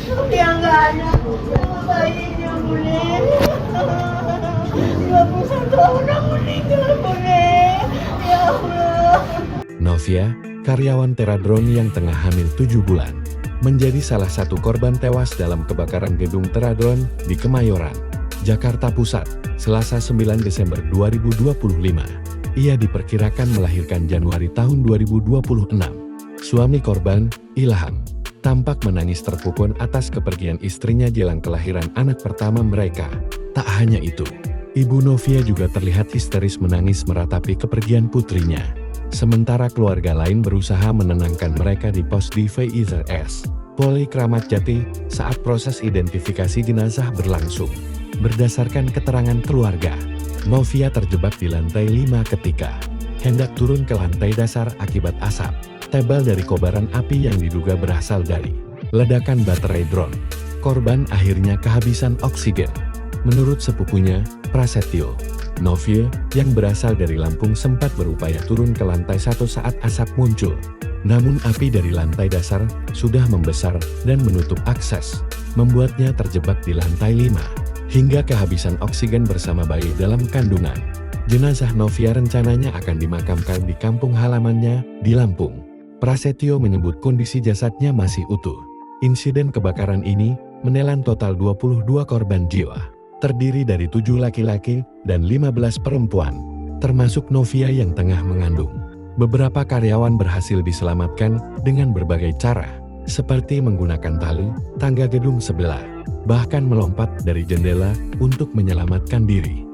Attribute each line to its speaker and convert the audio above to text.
Speaker 1: Yang nggak ada sama bayinya, Bune. 21 orang meninggal, Bune. Ya Allah.
Speaker 2: Novia, karyawan Teradron yang tengah hamil 7 bulan, menjadi salah satu korban tewas dalam kebakaran gedung Teradron di Kemayoran, Jakarta Pusat, Selasa 9 Desember 2025. Ia diperkirakan melahirkan Januari tahun 2026. Suami korban, Ilham, tampak menangis terpukul atas kepergian istrinya jelang kelahiran anak pertama mereka. Tak hanya itu, Ibu Novia juga terlihat histeris menangis meratapi kepergian putrinya. Sementara keluarga lain berusaha menenangkan mereka di pos di VIZS, Polri Kramat Jati, saat proses identifikasi jenazah berlangsung. Berdasarkan keterangan keluarga, Novia terjebak di lantai 5 ketika hendak turun ke lantai dasar akibat asap tebal dari kobaran api yang diduga berasal dari ledakan baterai drone. Korban akhirnya kehabisan oksigen. Menurut sepupunya, Prasetyo, Novia yang berasal dari Lampung sempat berupaya turun ke lantai 1 saat asap muncul. Namun api dari lantai dasar sudah membesar dan menutup akses, membuatnya terjebak di lantai 5, hingga kehabisan oksigen bersama bayi dalam kandungan. Jenazah Novia rencananya akan dimakamkan di kampung halamannya di Lampung. Prasetyo menyebut kondisi jasadnya masih utuh. Insiden kebakaran ini menelan total 22 korban jiwa, terdiri dari 7 laki-laki dan 15 perempuan, termasuk Novia yang tengah mengandung. Beberapa karyawan berhasil diselamatkan dengan berbagai cara, seperti menggunakan tali, tangga gedung sebelah, bahkan melompat dari jendela untuk menyelamatkan diri.